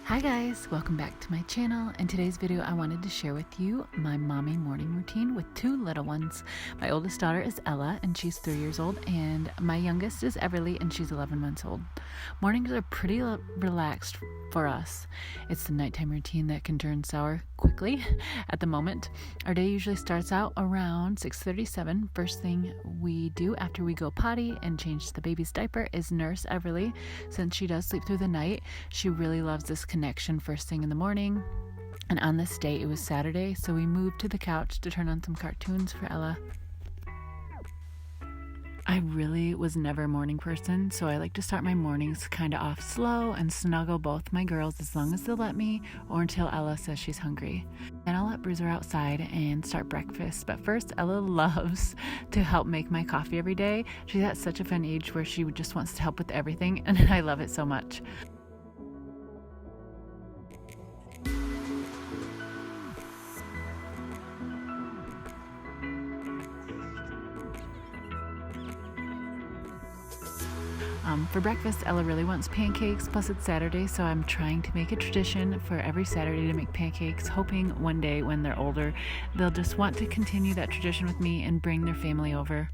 Hi guys, welcome back to my channel. In today's video I wanted to share with you my mommy morning routine with two little ones. My oldest daughter is Ella and she's 3 years old, and my youngest is Everly and she's 11 months old. Mornings are pretty relaxed for us. It's the nighttime routine that can turn sour quickly. At the moment, our day usually starts out around 6:37. First thing we do after we go potty and change the baby's diaper is nurse Everly. Since she does sleep through the night, she really loves this connection first thing in the morning. And on this day, it was Saturday, so we moved to the couch to turn on some cartoons for Ella. I really was never a morning person, so I like to start my mornings kind of off slow and snuggle both my girls as long as they'll let me, or until Ella says she's hungry. Then I'll let Bruiser outside and start breakfast. But first, Ella loves to help make my coffee every day. She's at such a fun age where she just wants to help with everything, and I love it so much. For breakfast, Ella really wants pancakes, plus it's Saturday, so I'm trying to make a tradition for every Saturday to make pancakes, hoping one day when they're older, they'll just want to continue that tradition with me and bring their family over.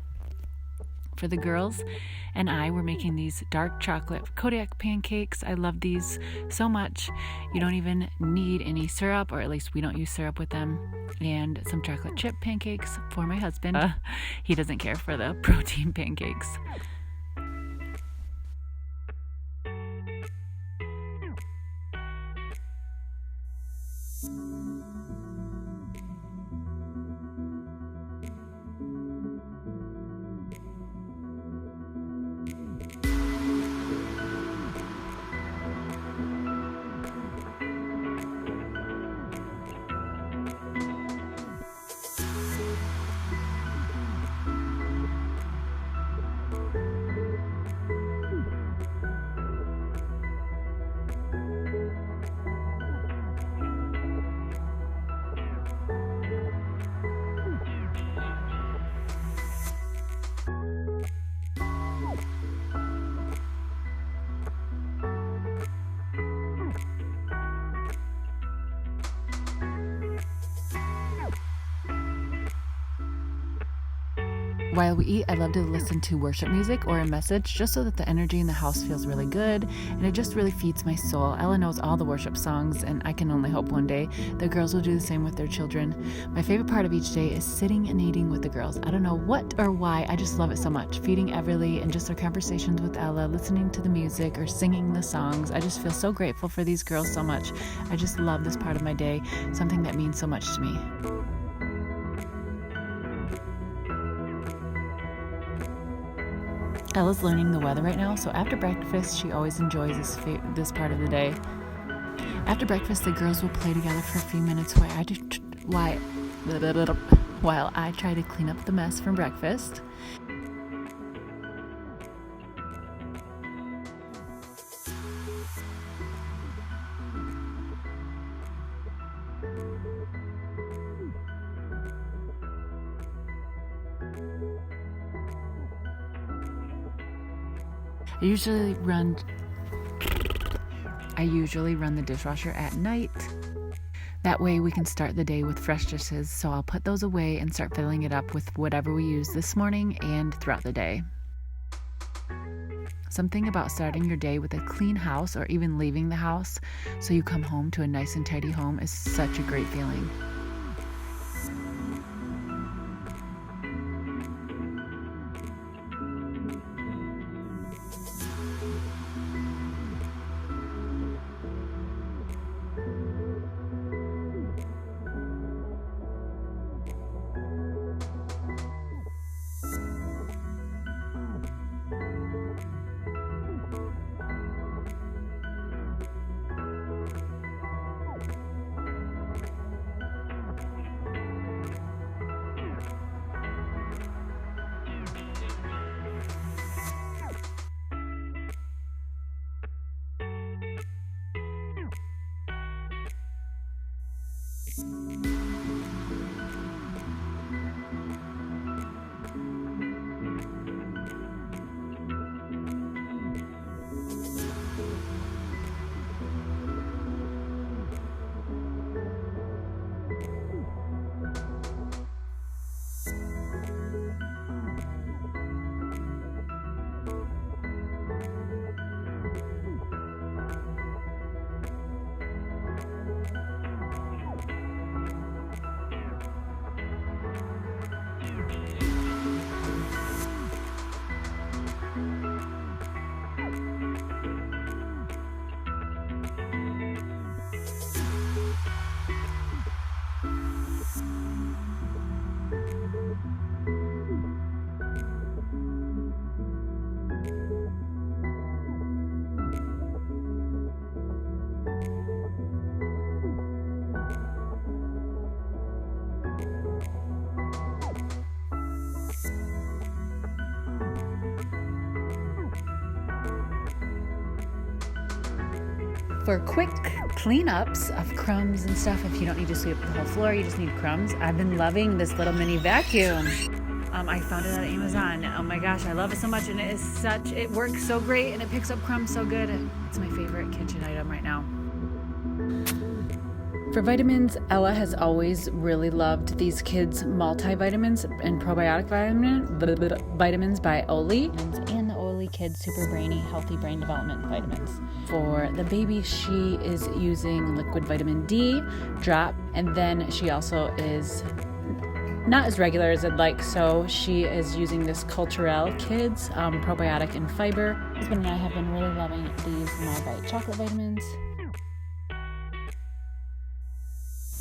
For the girls and I, we're making these dark chocolate Kodiak pancakes. I love these so much. You don't even need any syrup, or at least we don't use syrup with them. And some chocolate chip pancakes for my husband. He doesn't care for the protein pancakes. While we eat, I love to listen to worship music or a message, just so that the energy in the house feels really good, and it just really feeds my soul. Ella knows all the worship songs, and I can only hope one day the girls will do the same with their children. My favorite part of each day is sitting and eating with the girls. I don't know what or why, I just love it so much. Feeding Everly and just our conversations with Ella, listening to the music or singing the songs. I just feel so grateful for these girls so much. I just love this part of my day, something that means so much to me. Ella's learning the weather right now, so after breakfast, she always enjoys this part of the day. After breakfast, the girls will play together for a few minutes while I try to clean up the mess from breakfast. I usually run the dishwasher at night. That way we can start the day with fresh dishes, so I'll put those away and start filling it up with whatever we use this morning and throughout the day. Something about starting your day with a clean house, or even leaving the house so you come home to a nice and tidy home, is such a great feeling. For quick cleanups of crumbs and stuff, if you don't need to sweep the whole floor, you just need crumbs. I've been loving this little mini vacuum. I found it at Amazon. Oh my gosh, I love it so much, and it works so great, and it picks up crumbs so good. It's my favorite kitchen item right now. For vitamins, Ella has always really loved these kids' multivitamins and probiotic vitamins by Oli, and the Oli Kids Super Brainy Healthy Brain Development Vitamins. For the baby, she is using liquid vitamin D drop, and then she also is not as regular as I'd like, so she is using this Culturelle Kids probiotic and fiber. My husband and I have been really loving these My Bite chocolate vitamins.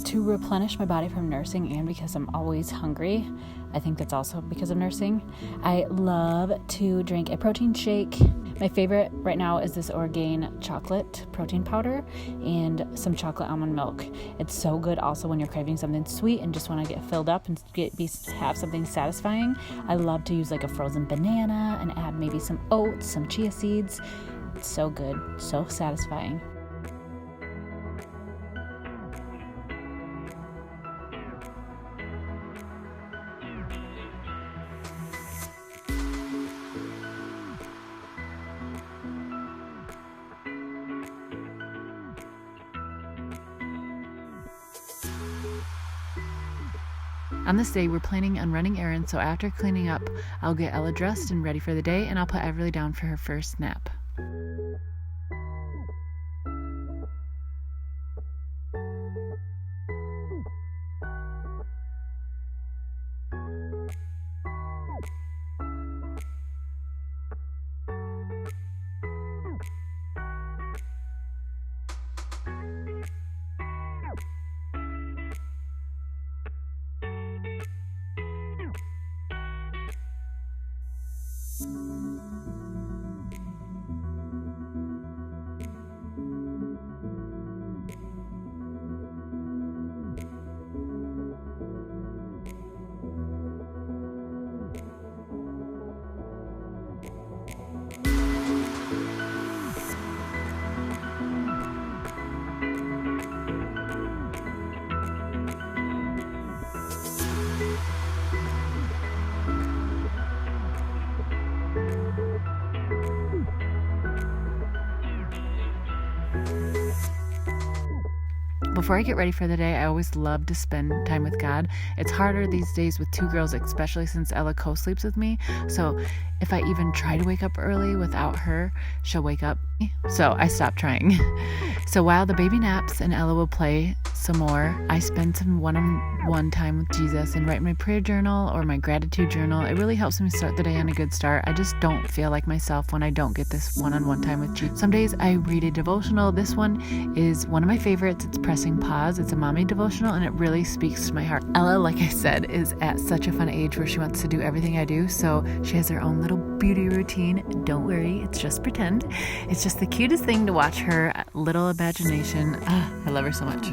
To replenish my body from nursing and because I'm always hungry, I think that's also because of nursing, I love to drink a protein shake. My favorite right now is this Orgain chocolate protein powder and some chocolate almond milk. It's so good also when you're craving something sweet and just want to get filled up and have something satisfying. I love to use like a frozen banana and add maybe some oats, some chia seeds. It's so good, so satisfying. On this day, we're planning on running errands, so after cleaning up, I'll get Ella dressed and ready for the day, and I'll put Everly down for her first nap. Before I get ready for the day, I always love to spend time with God. It's harder these days with two girls, especially since Ella co-sleeps with me. So if I even try to wake up early without her, she'll wake up. So I stopped trying. So while the baby naps and Ella will play some more, I spend some one-on-one time with Jesus and write my prayer journal or my gratitude journal. It really helps me start the day on a good start. I just don't feel like myself when I don't get this one-on-one time with Jesus. Some days I read a devotional. This one is one of my favorites. It's Pressing Pause. It's a mommy devotional, and it really speaks to my heart. Ella, like I said, is at such a fun age where she wants to do everything I do, so she has her own little beauty routine. Don't worry, it's just pretend. It's just the cutest thing to watch her little imagination. I love her so much.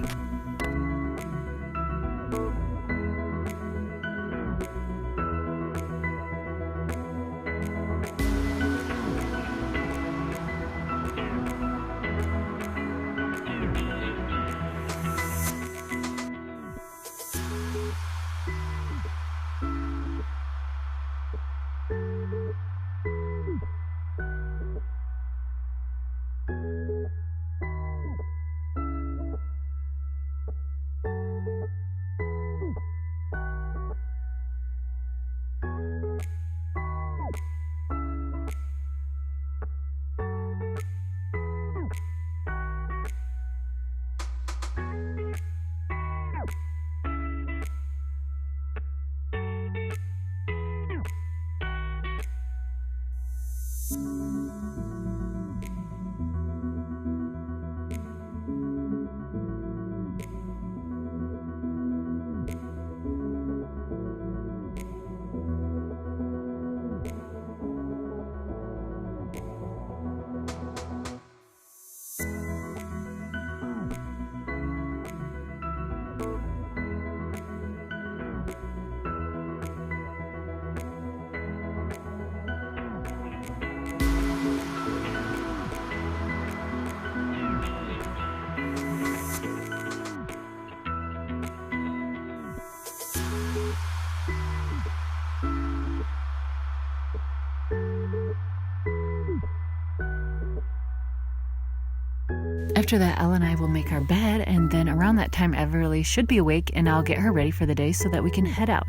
After that, Ella and I will make our bed, and then around that time, Everly should be awake, and I'll get her ready for the day so that we can head out.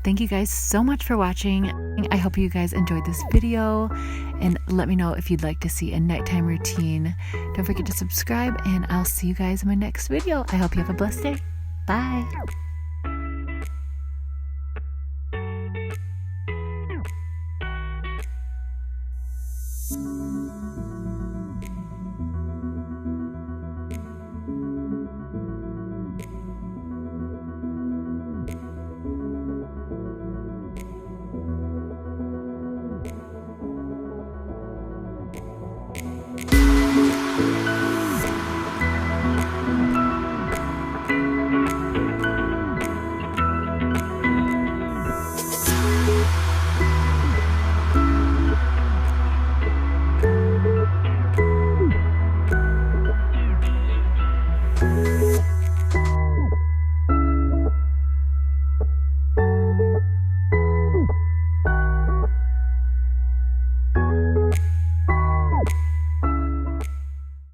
Thank you guys so much for watching. I hope you guys enjoyed this video, and let me know if you'd like to see a nighttime routine. Don't forget to subscribe, and I'll see you guys in my next video. I hope you have a blessed day. Bye.